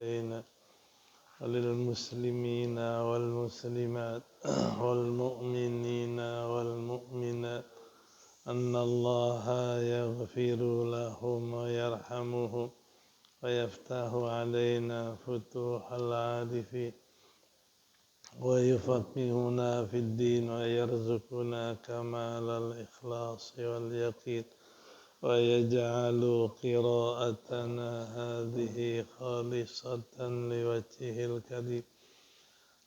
علينا وللمسلمين والمسلمات والمؤمنين والمؤمنات أن الله يغفر لهم ويرحمهم ويفتح علينا فتوح العارفين ويفقهنا في الدين ويرزقنا كمال الإخلاص واليقين ويجعل قراءتنا هذه خالصة لوجهه الكريم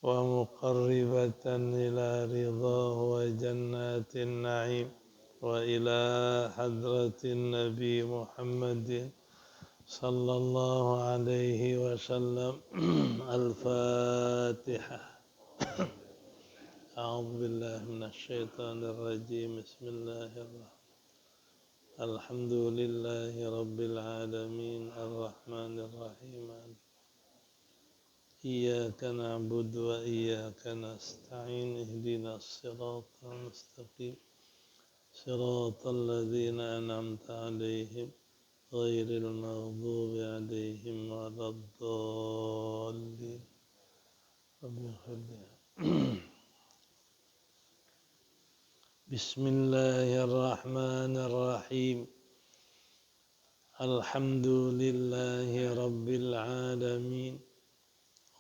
ومقربة إلى رضاه وجنات النعيم وإلى حضرة النبي محمد صلى الله عليه وسلم. الفاتحة. أعوذ بالله من الشيطان الرجيم. بسم الله الرحمن الرحيم. الحمد لله رب العالمين الرحمن الرحيم. إياك نعبد وإياك نستعين. اهدنا الصراط المستقيم صراط الذين أنعمت عليهم غير المغضوب عليهم ولا الضالين. بسم الله الرحمن الرحيم. الحمد لله رب العالمين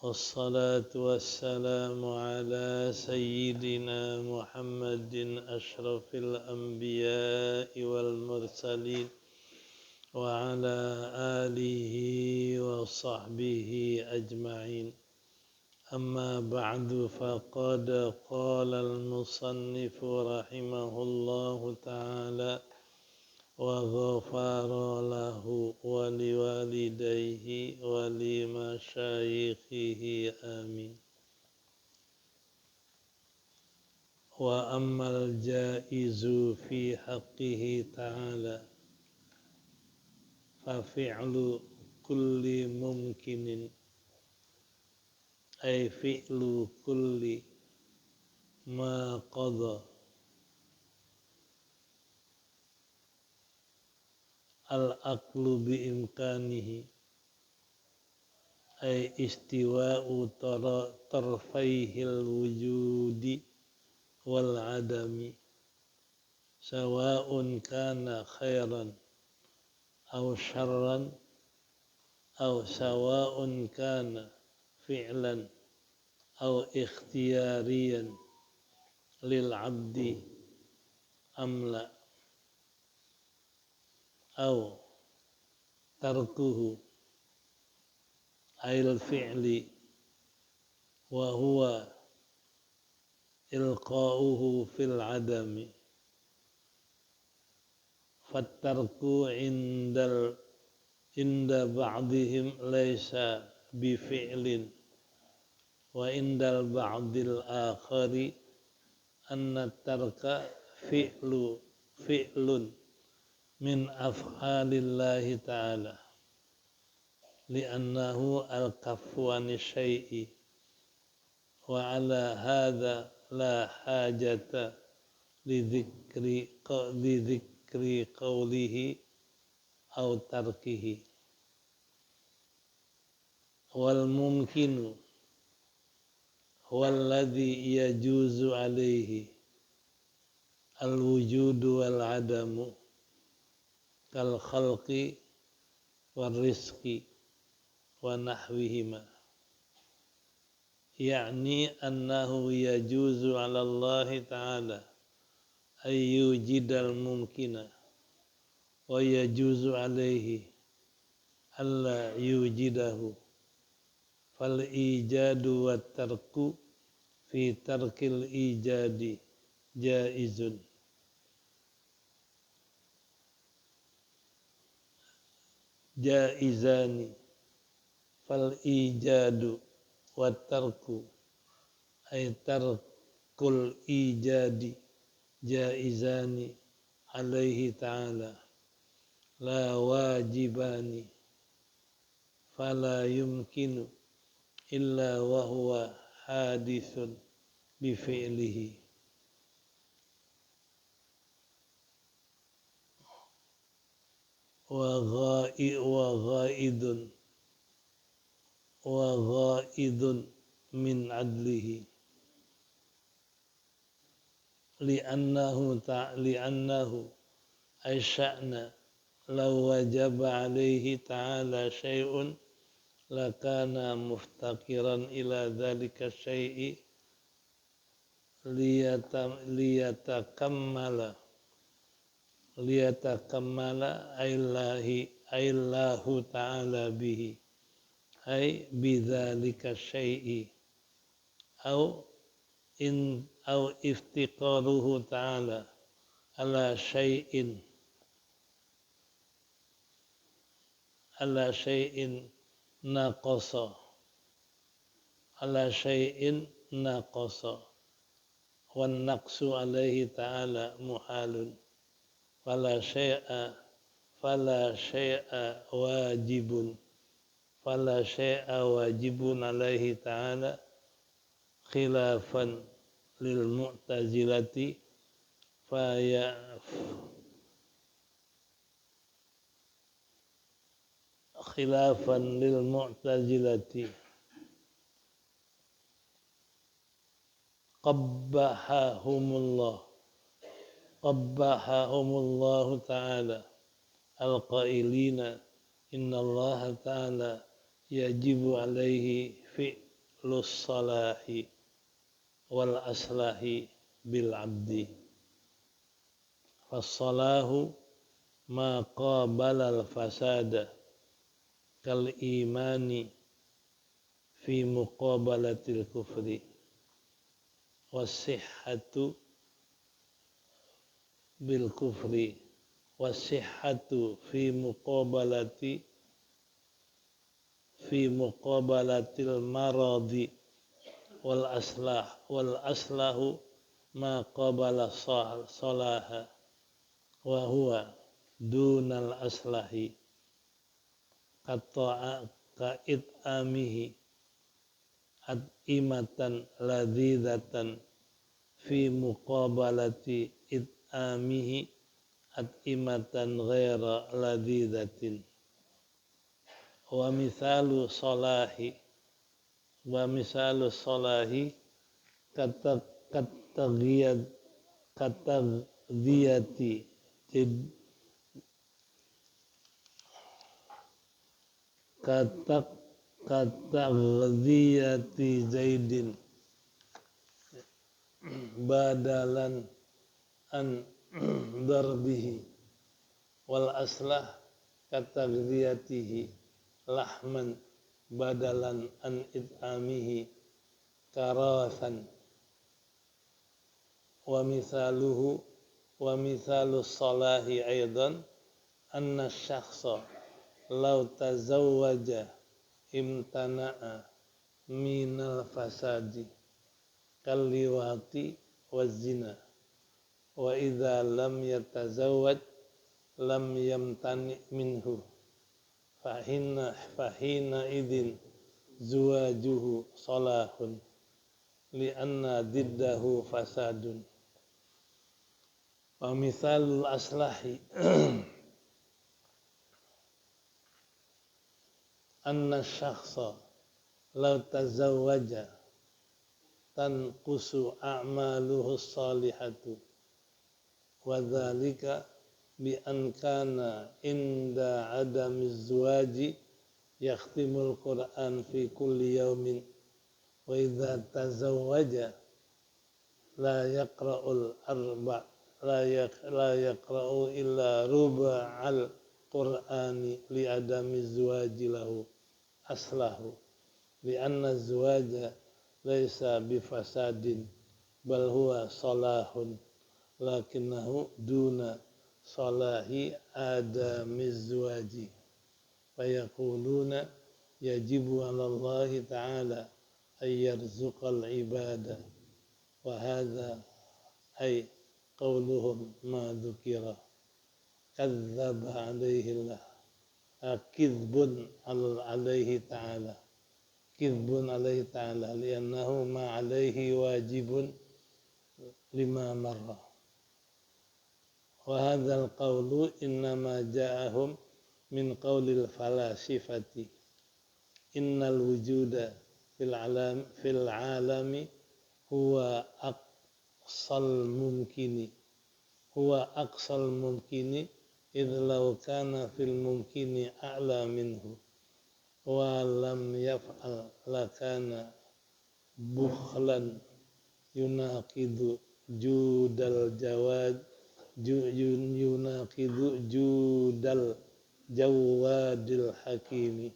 والصلاة والسلام على سيدنا محمد أشرف الأنبياء والمرسلين وعلى آله وصحبه أجمعين. أما بعد فقد قال المصنف رحمه الله تعالى وغفر له ولوالديه ولمشايخه آمين. وأما الجائز في حقه تعالى ففعل كل ممكن أي فعل كل ما قضى العقل بإمكانه أي استواء طرفيه الوجود والعدم سواء كان خيرا أو شرا أو سواء كان فعلا أو اختياريا للعبد أم لا أو تركه أي الفعل وهو إلقاؤه في العدم. فالترك عند بعضهم ليس بفعل وعند البعض الآخر أن الترك فعل من أفعال الله تعالى لأنه الكف عن الشيء. وعلى هذا لا حاجة لذكر قوله أو تركه. والممكن هو الذي يجوز عليه الوجود والعدم كالخلق والرزق ونحوهما، يعني أنه يجوز على الله تعالى أن يوجد الممكن ويجوز عليه ألا يوجده. فالإيجاد والترك في ترك الإيجاد جائز. جائزان. فالإيجاد والترك أي ترك الإيجاد جائزان عليه تعالى لا واجبان. فلا يمكن إلا وهو حادث بفعله. وغائد wa ghaidun min adlihi li'annahu ay sya'na law wajaba alaihi ta'ala syai'un lakana muftakiran ila dhalika syai'i liyatakammala aylahu ta'ala bihi ay bidzalika syai'i au iftiqaruhu ta'ala ala syai'in naqasa wan naqsu alaihi ta'ala muhalun fala syai'a wajibun alaihi ta'ala khilafan lil mu'tazilati qabbahahumullahu ta'ala al-qailina innallaha ta'ala yajibu alaihi fi'lus salahi wal aslahi bil abdi fassalahu ma qabala al fasada kal imani fi muqabalatil kufri wasihhatu bil kufri wasihhatu fi muqabalatil maradi wal aslahu ma qabala salaha wa huwa dunal aslahi ka'it'amihi at'imatan ladzidatan fi muqabalati it'amihi at'imatan ghaira ladzidatin wa misalu salahi kataghdiyati zaidin badalan an darbihi wal aslah kataghdiyatihi lahman badalan an it'amihi karathan wa misalu salahi aidan anna syakhsa law tazawwaja imtana'a minal fasadi kalliwati wazina wa idza lam yatazawwaj lam yamtani minhu fahina idin zuwajuhu salahun li'anna diddahu fasadun wa misalul aslahi anna syakhsa law tazawwaja tanqusu a'maluhu salihatu wa dzalika bi an kana inda adamiz zuwaji yakhtimul Qur'an fi kulli yawmin wa idza tazawwaja la yaqra'u illa ruba'al Qur'ani li adamiz zuwaji lahu aslahu li anna zuwaja laisa bifasadin bal huwa salahun lakinnahu duna salahi adamiz zuwaji fayaquluna yajibu 'ala Allah ta'ala ay yarzuqal ibada wa hadha ay qawluhum ma dzukira kadzdzaba 'alaihi Allah kizbun alaihi ta'ala li'annahu ma alaihi wajibun lima marra wa hadzal qawlu innama ja'ahum min qawlil falasifati innal wujuda fil alami huwa aqsal mumkini idh law kana fil mumkini a'la minhu wa lam yaf'al lakana bukhlan yunaqidu judal jawadil hakimi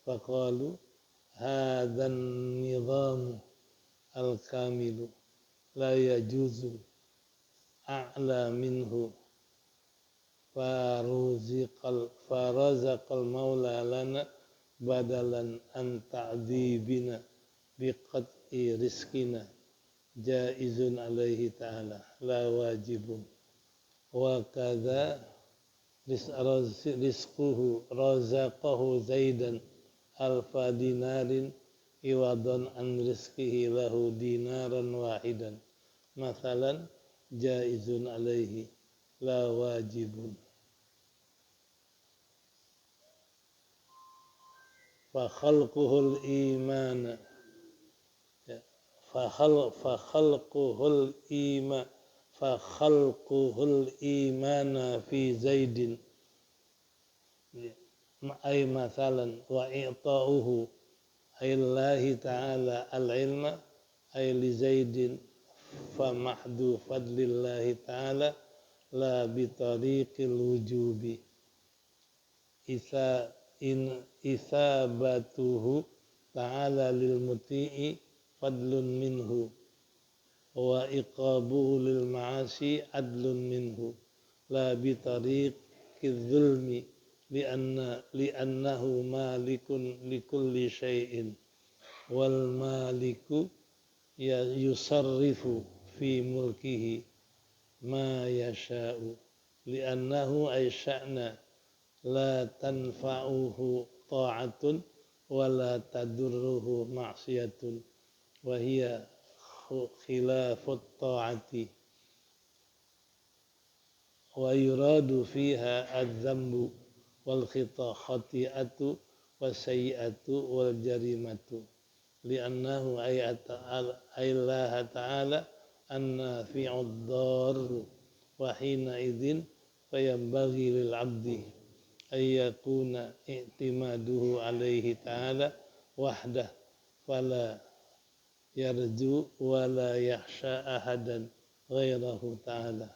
faqalu hadhan nizamu al-kamilu la yajuzu a'la minhu farazaqal maula lana badalan an ta'dzibina biqat'i rizqina jaizun alaihi ta'ala la wajibun wa kadza razaqahu zaidan alfa dinarin iwadan an rizqihi lahu dinaran wahidan mathalan jaizun alaihi la wajibun fa khalquhul imana fi zaidin ay mathalan wa i'ta'uhu ayllahi ta'ala al-ilma ay li zaidin fa mahdu fadlillahi ta'ala la bi tariqil wujubi isabatuhu ta'ala lil muti'i fadlun minhu wa iqabuhu lil ma'asi adlun minhu la bi tariqiz zulmi li'annahu malikun likulli syai'in wal maliku yusarrifu fi mulkihi ma yasha'u li'annahu ay sya'na la tanfa'uhu ta'atun wa la tadurruhu ma'siyatun wa hiya khilafut ta'ati wa yuradu fiha adz-dzambu wal khati'atu wasayyi'atu wal jarimatu li'annahu ayyallaha ta'ala an-nafi'ud darru wa hina idzin fayambaghi lil 'abdi ayyakuna i'timaduhu alaihi ta'ala wahdah fala yarju wa la yakhsha ahadan ghairahu ta'ala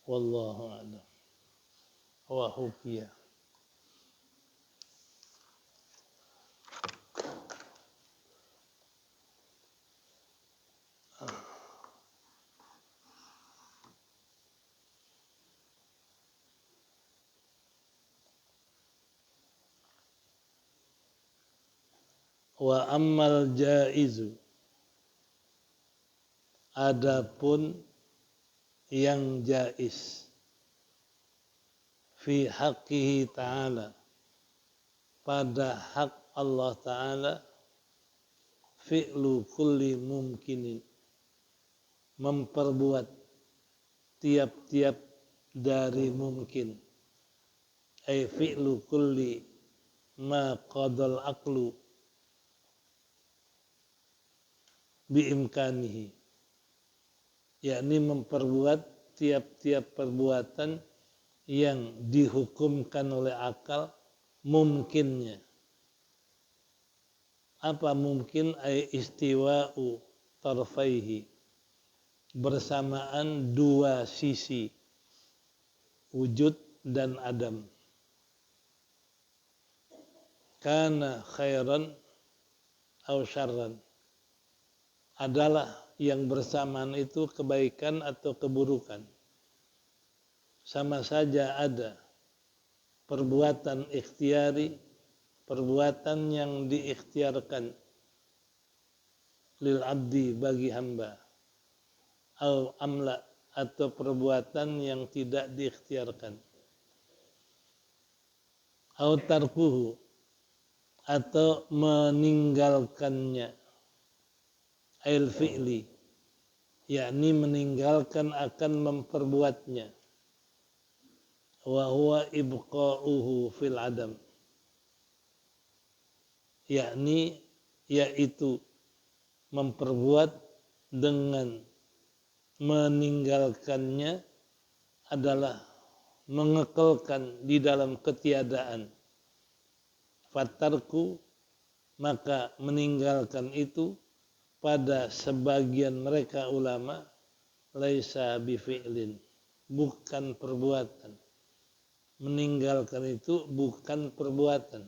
wallahu a'lam wa hukiya wa ammal jaizu adapun yang jaiz fi haqqihi ta'ala pada hak Allah ta'ala fi'lu kulli mumkinin memperbuat tiap-tiap dari mungkin ay fi'lu kulli ma qadal aqlu biimkanihi yakni memperbuat tiap-tiap perbuatan yang dihukumkan oleh akal mungkinnya. Apa mungkin? Ay istiwa'u tarfaihi, bersamaan dua sisi wujud dan adam. Kana khairan aw syarran, adalah yang bersamaan itu kebaikan atau keburukan. Sama saja ada perbuatan ikhtiari, perbuatan yang diikhtiarkan lil abdi bagi hamba, au amla, atau perbuatan yang tidak diikhtiarkan, au tarkuhu, atau meninggalkannya, ail fi'li, yakni meninggalkan akan memperbuatnya, wa huwa ibqa'uhu fil adam, yakni yaitu memperbuat dengan meninggalkannya adalah mengekalkan di dalam ketiadaan. Fatarku, maka meninggalkan itu pada sebagian mereka ulama laisa bifi'lin, bukan perbuatan. Meninggalkan itu bukan perbuatan.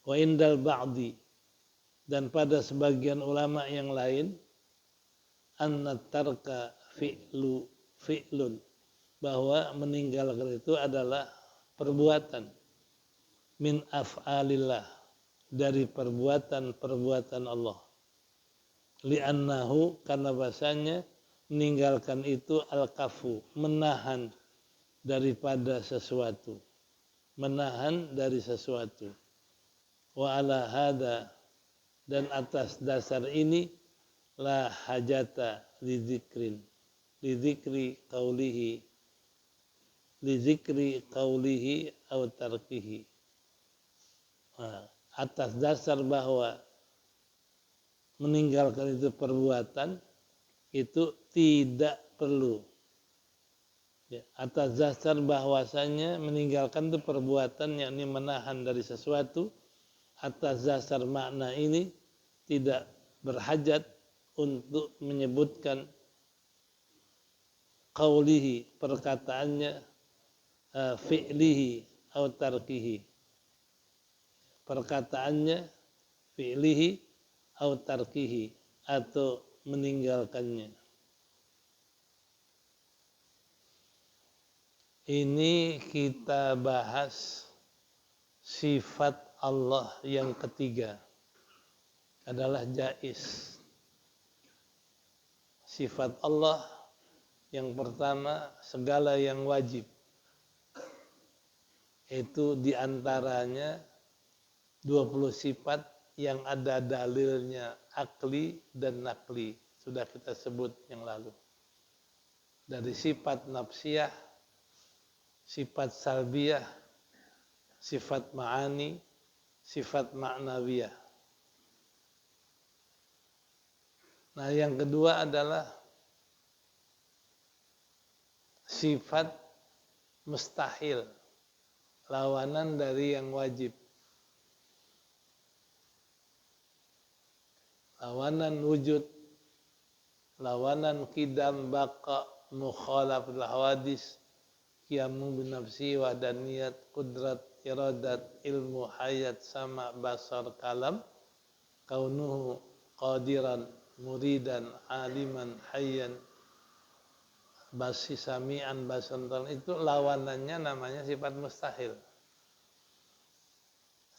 Wa indal ba'di, dan pada sebagian ulama yang lain, anna tarka fi'lun, bahwa meninggalkan itu adalah perbuatan, min af'alillah, dari perbuatan-perbuatan Allah. Li'annahu, karena bahasanya meninggalkan itu al-kafu, menahan daripada sesuatu, menahan dari sesuatu. Wa ala hada, dan atas dasar ini, la hajata lidzikri qawlihi aw tarkihi. Atas dasar bahwa meninggalkan itu perbuatan, itu tidak perlu. Atas dasar bahwasanya meninggalkan itu perbuatan, yakni menahan dari sesuatu, atas dasar makna ini tidak berhajat untuk menyebutkan qawlihi, perkataannya, fi'lihi atau tarkihi, perkataannya, fi'lihi atau tarkihi, atau meninggalkannya. Ini kita bahas sifat Allah yang ketiga adalah jaiz. Sifat Allah yang pertama, segala yang wajib. Itu diantaranya 20 sifat yang ada dalilnya akli dan nakli. Sudah kita sebut yang lalu. Dari sifat nafsiyah, sifat salbiyah, sifat ma'ani, sifat ma'nawiyah. Nah, yang kedua adalah sifat mustahil, lawanan dari yang wajib. Lawanan wujud, lawanan qidam, baqa, mukhalafatul hawadis, qiyamu binafsi, wahdaniyat, qudrat, iradat, ilmu, hayat, sama, basar, kalam, kaunuhu qadiran, muridan, aliman, hayyan, basi, sami'an, basantan. Itu lawanannya namanya sifat mustahil.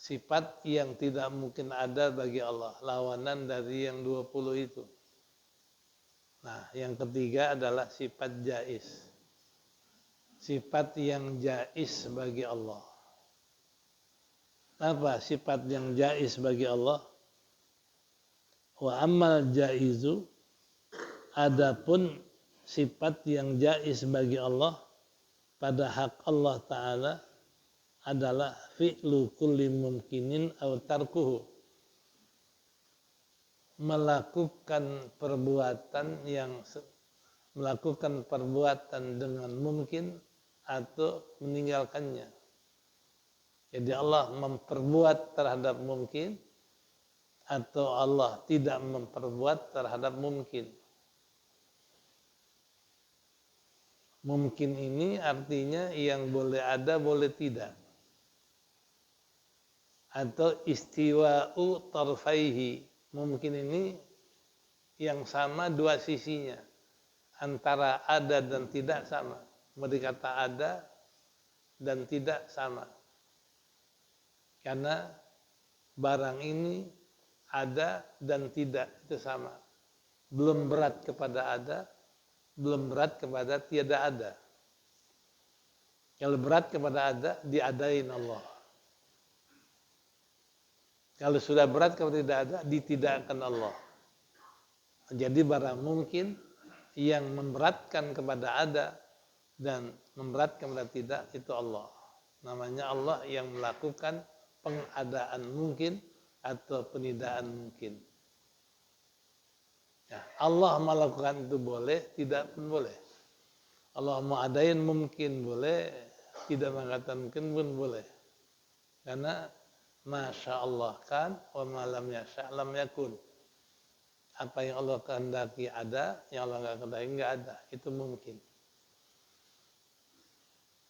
Sifat yang tidak mungkin ada bagi Allah, lawanan dari yang 20 itu. Nah, yang ketiga adalah sifat jaiz. Sifat yang jaiz bagi Allah. Apa sifat yang jaiz bagi Allah? Wa ammal jaizu, adapun sifat yang jaiz bagi Allah pada hak Allah Ta'ala adalah fi'lu kulli mumkinin aw tarkuhu, melakukan perbuatan dengan mungkin atau meninggalkannya. Jadi Allah memperbuat terhadap mungkin atau Allah tidak memperbuat terhadap mungkin. Mungkin ini artinya yang boleh ada, boleh tidak. Atau istiwa'u tarfaihi. Mungkin ini yang sama dua sisinya. Antara ada dan tidak sama. Mereka kata ada dan tidak sama. Karena barang ini ada dan tidak, itu sama. Belum berat kepada ada, belum berat kepada tiada ada. Kalau berat kepada ada, diadain Allah. Kalau sudah berat kepada tidak ada, ditidakkan Allah. Jadi barang mungkin yang memberatkan kepada ada dan memberatkan kepada tidak, itu Allah. Namanya Allah yang melakukan pengadaan mungkin atau penidaan mungkin. Ya, Allah melakukan itu boleh, tidak pun boleh. Allah mau adain mungkin boleh, tidak mengatakan mungkin pun boleh. Karena Masya Allah kan, wa malam yasha' lam yakun. Apa yang Allah kehendaki ada, yang Allah nggak kehendaki nggak ada. Itu mungkin.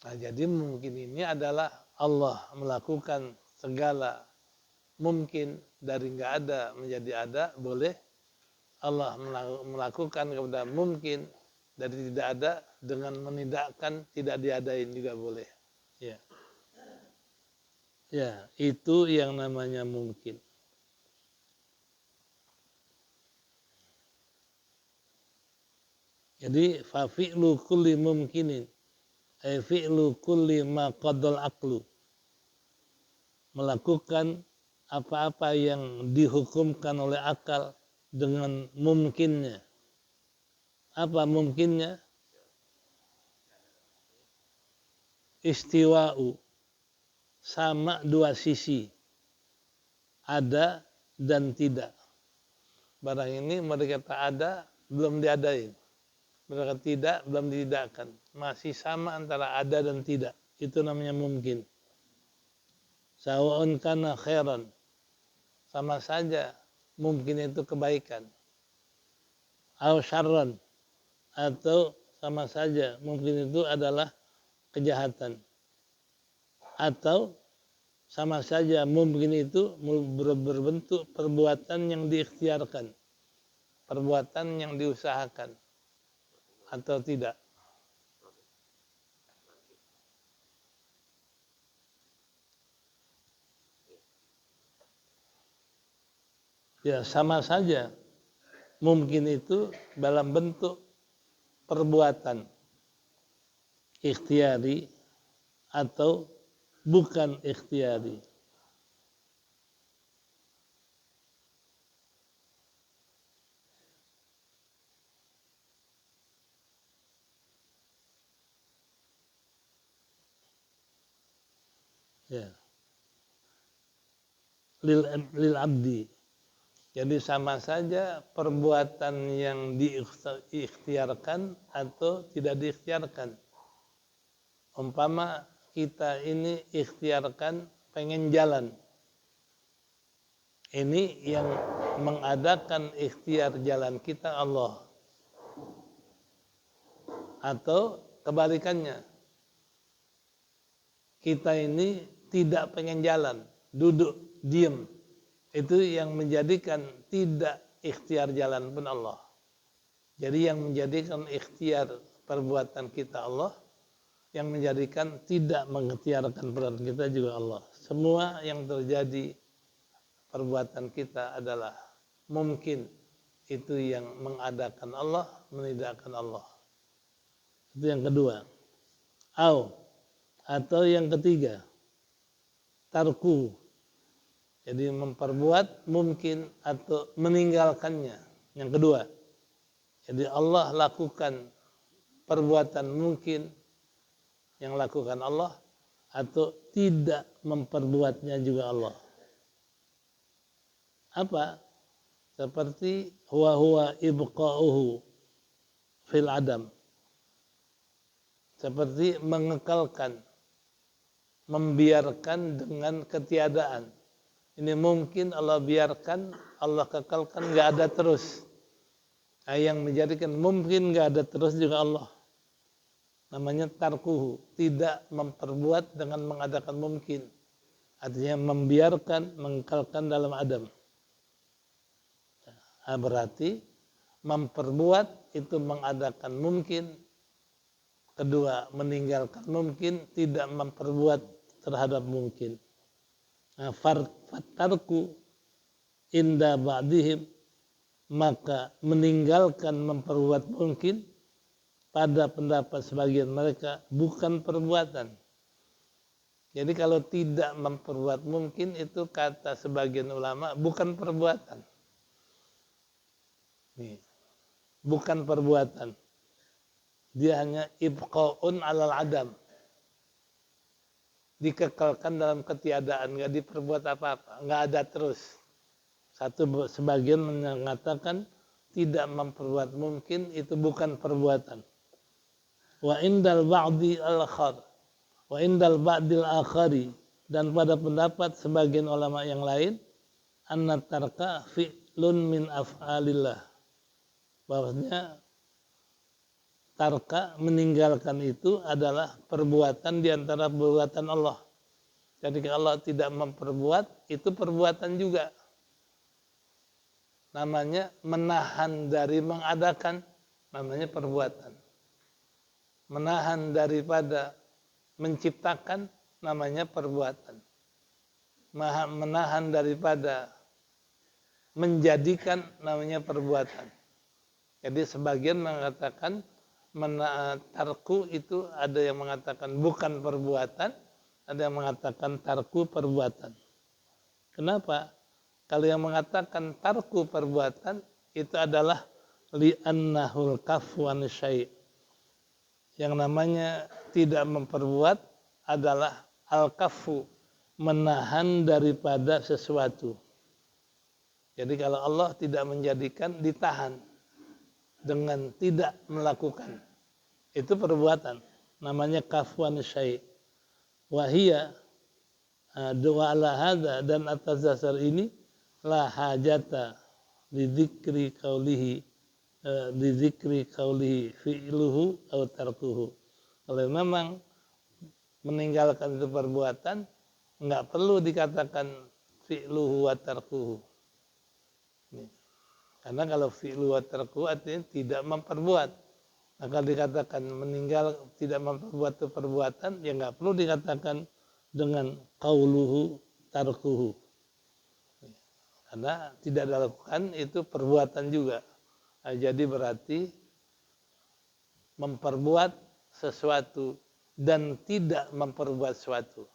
Nah, jadi mungkin ini adalah Allah melakukan segala mungkin dari nggak ada menjadi ada, boleh. Allah melakukan kepada mungkin dari tidak ada dengan menidakkan tidak diadain juga boleh. Ya. Ya, itu yang namanya mungkin. Jadi fa fi'lu kulli mumkinin ay fi'lu kulli ma qaddal aqlu. Melakukan apa-apa yang dihukumkan oleh akal dengan mungkinnya. Apa mungkinnya? Istiwa'u, sama dua sisi, ada dan tidak. Barang ini mereka kata ada, belum diadain. Mereka tidak, belum ditidakkan. Masih sama antara ada dan tidak. Itu namanya mungkin. Sawa'un kana khairan. Sama saja mungkin itu kebaikan. Aw syarran. Atau sama saja mungkin itu adalah kejahatan. Atau sama saja mungkin itu berbentuk perbuatan yang diikhtiarkan. Perbuatan yang diusahakan. Atau tidak. Ya sama saja mungkin itu dalam bentuk perbuatan ikhtiari atau bukan ikhtiari. Ya. Lil abdi. Jadi sama saja perbuatan yang diikhtiarkan atau tidak diikhtiarkan. Umpama kita ini ikhtiarkan pengen jalan. Ini yang mengadakan ikhtiar jalan kita Allah. Atau kebalikannya. Kita ini tidak pengen jalan, duduk, diem. Itu yang menjadikan tidak ikhtiar jalan pun Allah. Jadi yang menjadikan ikhtiar perbuatan kita Allah, yang menjadikan tidak mengikhtiarkan perbuatan kita juga Allah. Semua yang terjadi perbuatan kita adalah mungkin itu yang mengadakan Allah, menidakkan Allah. Itu yang kedua. Atau yang ketiga, tarku. Jadi memperbuat mungkin atau meninggalkannya. Yang kedua. Jadi Allah lakukan perbuatan mungkin yang lakukan Allah atau tidak memperbuatnya juga Allah. Apa? Seperti huwa ibqa'uhu fil adam. Seperti mengekalkan, membiarkan dengan ketiadaan. Ini mungkin Allah biarkan, Allah kekalkan, nggak ada terus. Nah, yang menjadikan mungkin nggak ada terus juga Allah. Namanya tarkuhu, tidak memperbuat dengan mengadakan mungkin. Artinya membiarkan, mengekalkan dalam adam. Nah, berarti memperbuat itu mengadakan mungkin. Kedua, meninggalkan mungkin, tidak memperbuat terhadap mungkin. Fatarku inda ba'dihim, maka meninggalkan memperbuat mungkin pada pendapat sebagian mereka bukan perbuatan. Jadi kalau tidak memperbuat mungkin itu kata sebagian ulama bukan perbuatan. Nih, bukan perbuatan. Dia hanya ibqa'un alal adam. Dikekalkan dalam ketiadaan, nggak diperbuat apa-apa, nggak ada terus. Sebagian mengatakan tidak memperbuat mungkin itu bukan perbuatan. Wa indal ba'di al-akhar. Wa indal ba'dil akhari. Dan pada pendapat sebagian ulama yang lain, anna tarka fi'lun min af'alillah. Bahwasanya tarka meninggalkan itu adalah perbuatan di antara perbuatan Allah. Jadi kalau Allah tidak memperbuat, itu perbuatan juga. Namanya menahan dari mengadakan, namanya perbuatan. Menahan daripada menciptakan, namanya perbuatan. Menahan daripada menjadikan, namanya perbuatan. Jadi sebagian mengatakan tarku itu ada yang mengatakan bukan perbuatan, ada yang mengatakan tarku perbuatan. Kenapa? Kalau yang mengatakan tarku perbuatan itu adalah li'annahul kafu an syai'. Yang namanya tidak memperbuat adalah al-kafu, menahan daripada sesuatu. Jadi kalau Allah tidak menjadikan, ditahan dengan tidak melakukan. Itu perbuatan. Namanya kafu an syai'. Wahia doa ala hadza, dan atas dasar ini la hajata lidzikri qaulihi fi'luhu atau tarkuhu. Kalau memang meninggalkan itu perbuatan, enggak perlu dikatakan fi'luhu wa tarkuhu. Karena kalau fi'luhu wa tarkuhu artinya tidak memperbuat. Maka dikatakan meninggal tidak memperbuat itu perbuatan, ya enggak perlu dikatakan dengan qauluhu tarkuhu. Karena tidak dilakukan itu perbuatan juga. Nah, jadi berarti memperbuat sesuatu dan tidak memperbuat sesuatu.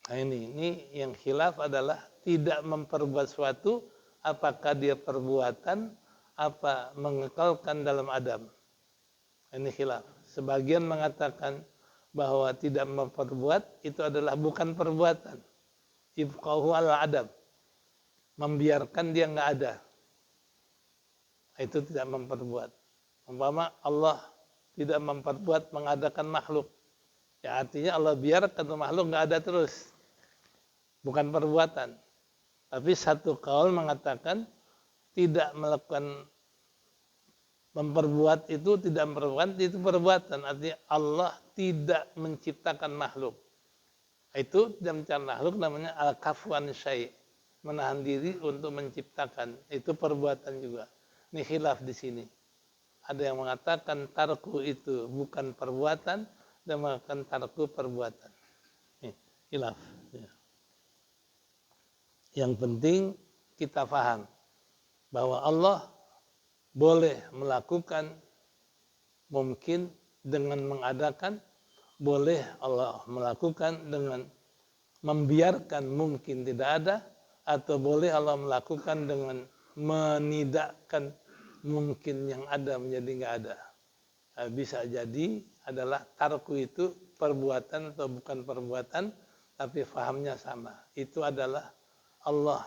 Nah ini yang khilaf adalah tidak memperbuat sesuatu, apakah dia perbuatan, apa mengekalkan dalam adam. Ini khilaf. Sebagian mengatakan bahwa tidak memperbuat itu adalah bukan perbuatan. Ibqahu ala adam. Membiarkan dia nggak ada, itu tidak memperbuat. Umpama Allah tidak memperbuat mengadakan makhluk, ya artinya Allah biarkan makhluk nggak ada terus, bukan perbuatan. Tapi satu kaul mengatakan tidak melakukan memperbuat itu tidak memperbuat, itu perbuatan. Artinya Allah tidak menciptakan makhluk. Itu tidak menciptakan makhluk, namanya al-kafu an syai'. Menahan diri untuk menciptakan, itu perbuatan juga. Ini khilaf di sini. Ada yang mengatakan tarku itu bukan perbuatan, dan mengatakan tarku perbuatan. Ini khilaf. Yang penting kita paham bahwa Allah boleh melakukan mungkin dengan mengadakan, boleh Allah melakukan dengan membiarkan mungkin tidak ada, atau boleh Allah melakukan dengan menidakkan mungkin yang ada menjadi nggak ada. Nah, bisa jadi adalah tarku itu perbuatan atau bukan perbuatan, tapi fahamnya sama. Itu adalah Allah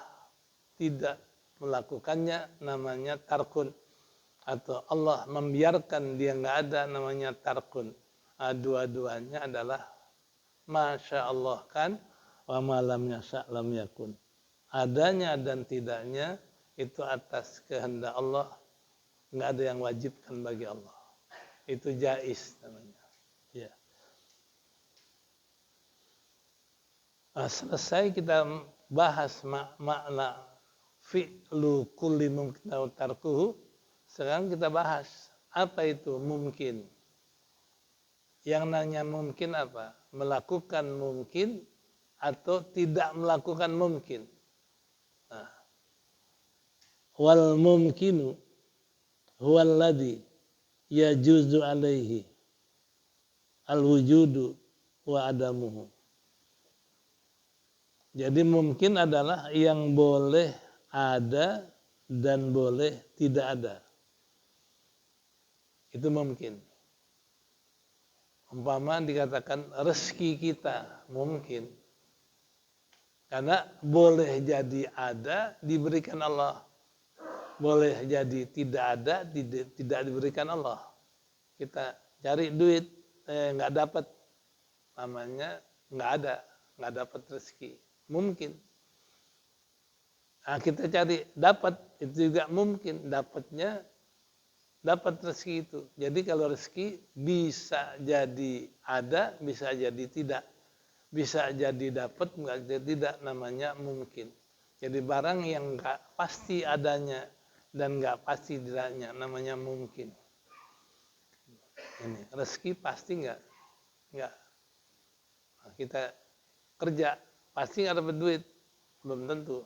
tidak melakukannya, namanya tarkun. Atau Allah membiarkan dia nggak ada, namanya tarkun. Nah, dua-duanya adalah Masya Allah kan, wa malam yasha' lam yakun. Adanya dan tidaknya itu atas kehendak Allah, nggak ada yang wajibkan bagi Allah. Itu jaiz namanya. Ya. Nah, selesai kita bahas makna fi'lu kulli mumkin aw tarkuhu. Sekarang kita bahas apa itu mungkin. Yang nanya mungkin apa? Melakukan mungkin atau tidak melakukan mungkin. Nah, wal mumkinu huwal ladzi yajuzu alaihi al wujudu wa adamuhu. Jadi mungkin adalah yang boleh ada dan boleh tidak ada. Itu mungkin. Umpama dikatakan rezeki kita mungkin. Karena boleh jadi ada diberikan Allah, boleh jadi tidak ada tidak diberikan Allah. Kita cari duit nggak dapat, namanya nggak ada, nggak dapat rezeki, mungkin. Nah, kita cari dapat, itu juga mungkin, dapatnya dapat rezeki itu. Jadi kalau rezeki bisa jadi ada, bisa jadi tidak. Bisa jadi dapat, nggak jadi tidak, namanya mungkin. Jadi barang yang nggak pasti adanya dan nggak pasti tidaknya, namanya mungkin. Ini rezeki pasti nggak? Nggak. Nah, kita kerja pasti nggak dapat duit, belum tentu.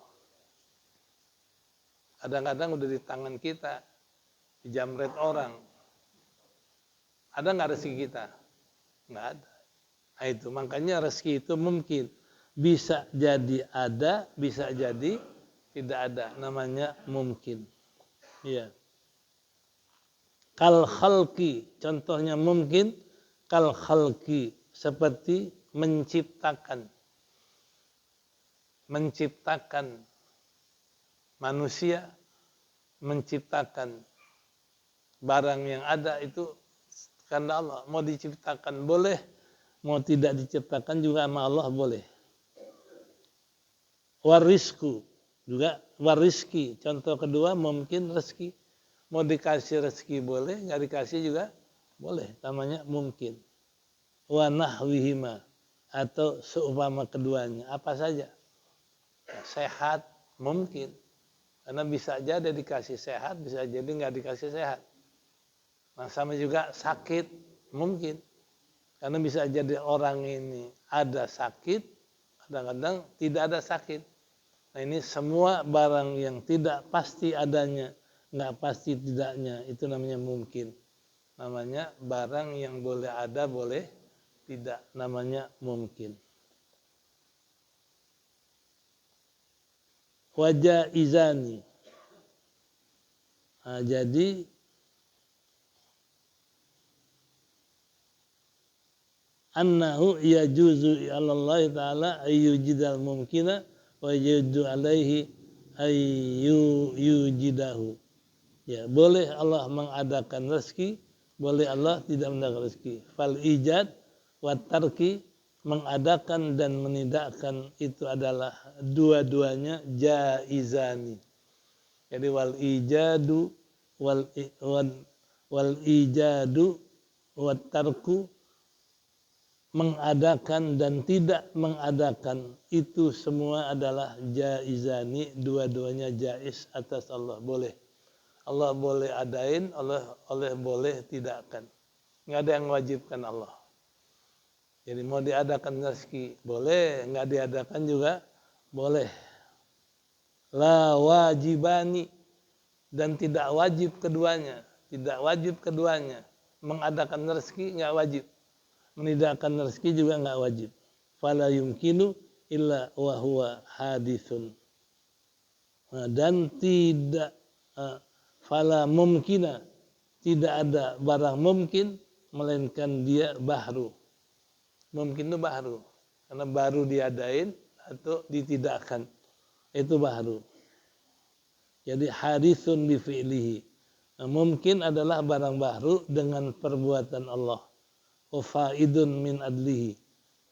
Kadang-kadang udah di tangan kita, dijamret orang. Ada nggak rezeki kita? Nggak ada. Nah itu makanya rezeki itu mungkin bisa jadi ada, bisa jadi tidak ada. Namanya mungkin. Iya. Kal khalqi, contohnya mungkin kal khalqi, seperti menciptakan. Menciptakan manusia, menciptakan barang yang ada itu karena Allah. Mau diciptakan boleh, mau tidak diciptakan juga sama Allah boleh. Warisku juga, wariski. Contoh kedua mungkin rezeki. Mau dikasih rezeki boleh, nggak dikasih juga boleh. Namanya mungkin. Wa nahwihima, atau seumpama keduanya. Apa saja. Sehat mungkin. Karena bisa aja dikasih sehat, bisa jadi nggak dikasih sehat. Nah sama juga sakit mungkin. Karena bisa jadi orang ini ada sakit, kadang-kadang tidak ada sakit. Nah ini semua barang yang tidak pasti adanya, nggak pasti tidaknya, itu namanya mungkin. Namanya barang yang boleh ada, boleh tidak, namanya mungkin. Wajah izani. Nah, jadi annahu yajuzu Allah taala ayyujidal mumkina wa yajuzu alaihi ayyujidahu. Ya, boleh Allah mengadakan rezeki, boleh Allah tidak mengadakan rezeki. Fal ijad wa tarki, mengadakan dan menidakkan itu adalah dua-duanya jaizani. Jadi wal ijadu wal ijadu wa tarku, mengadakan dan tidak mengadakan itu semua adalah jaizani, dua-duanya jaiz atas Allah, boleh. Allah boleh adain, Allah boleh tidakkan. Nggak ada yang wajibkan Allah. Jadi mau diadakan rezeki boleh, nggak diadakan juga boleh. La wajibani, dan tidak wajib keduanya, tidak wajib keduanya. Mengadakan rezeki nggak wajib, menidakkan rezeki juga nggak wajib. Fala yumkinu illa wa huwa hadithun. Nah, dan tidak fala mumkina, tidak ada barang mungkin melainkan dia bahru. Mungkin itu bahru, karena baru diadain atau ditidakkan, itu bahru. Jadi hadithun bi fi'lihi. Nah, mungkin adalah barang bahru dengan perbuatan Allah. Faidun min adlihi,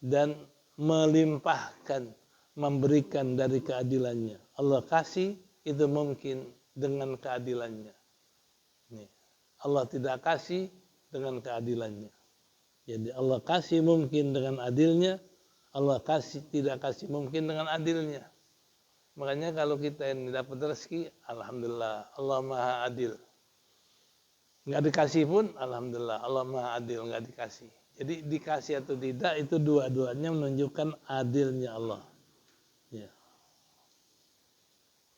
dan melimpahkan, memberikan dari keadilannya. Allah kasih itu mungkin dengan keadilannya. Nih. Allah tidak kasih dengan keadilannya. Jadi Allah kasih mungkin dengan adilnya, Allah kasih tidak kasih mungkin dengan adilnya. Makanya kalau kita ini dapat rezeki, alhamdulillah, Allah Maha Adil. Nggak dikasih pun, alhamdulillah, Allah Maha Adil, nggak dikasih. Jadi dikasih atau tidak itu dua-duanya menunjukkan adilnya Allah. Ya.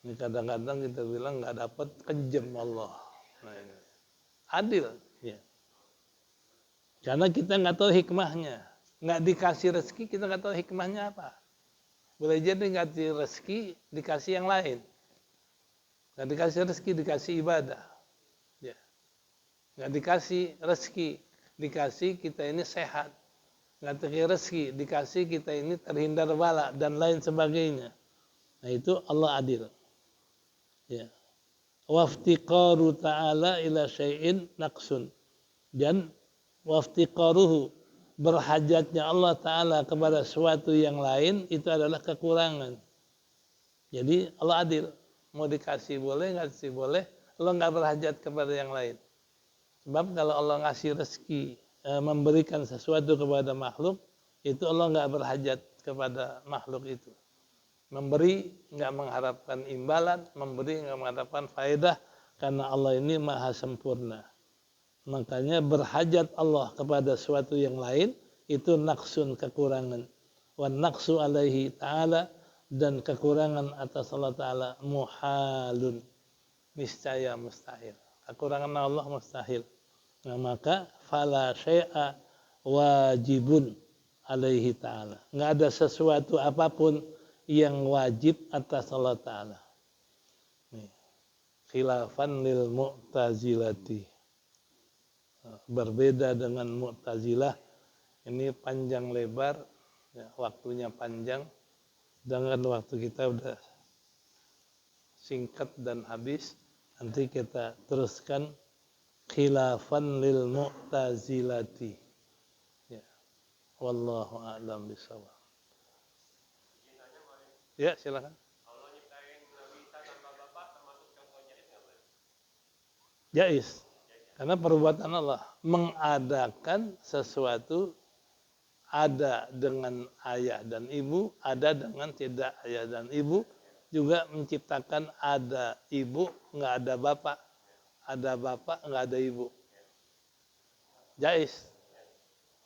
Ini kadang-kadang kita bilang nggak dapat, kejam Allah. Nah, ini. Adil, ya. Karena kita nggak tahu hikmahnya, nggak dikasih rezeki kita nggak tahu hikmahnya apa. Boleh jadi nggak dikasih rezeki dikasih yang lain, nggak dikasih rezeki dikasih ibadah, ya. Nggak dikasih rezeki dikasih kita ini sehat, ngatasi rezeki, dikasih kita ini terhindar bala dan lain sebagainya. Nah itu Allah adil. Ya. Waftiqaru ta'ala ila syai'in naqsun. Dan waftiqaruhu, berhajatnya Allah Ta'ala kepada sesuatu yang lain itu adalah kekurangan. Jadi Allah adil. Mau dikasih boleh, nggak dikasih boleh. Allah nggak berhajat kepada yang lain. Sebab kalau Allah ngasih rezeki, memberikan sesuatu kepada makhluk, itu Allah nggak berhajat kepada makhluk itu. Memberi nggak mengharapkan imbalan, memberi nggak mengharapkan faedah, karena Allah ini maha sempurna. Makanya berhajat Allah kepada sesuatu yang lain itu naqsun, kekurangan. Wan naqsu alaihi ta'ala, dan kekurangan atas Allah Ta'ala muhalun, niscaya mustahil. Kekurangan Allah mustahil. Nah, maka fala syai'a wajibun alaihi ta'ala. Nggak ada sesuatu apapun yang wajib atas Allah Ta'ala. Khilafan lil mu'tazilati. Berbeda dengan Mu'tazilah, ini panjang lebar, ya, waktunya panjang, dengan waktu kita udah singkat dan habis. Nanti kita teruskan khilafan lil mu'tazilati. Ya. Wallahu a'lam bishawab. Ya, silakan. Allah nyiptain Nabi Isa tanpa bapak termasuk contoh jaiz enggak, Bro? Jaiz. Karena perbuatan Allah mengadakan sesuatu, ada dengan ayah dan ibu, ada dengan tidak ayah dan ibu, juga menciptakan ada ibu nggak ada bapak nggak ada ibu. Jaiz.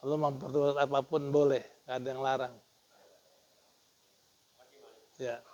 Allah memperbuat apapun boleh, nggak ada yang larang. Ya.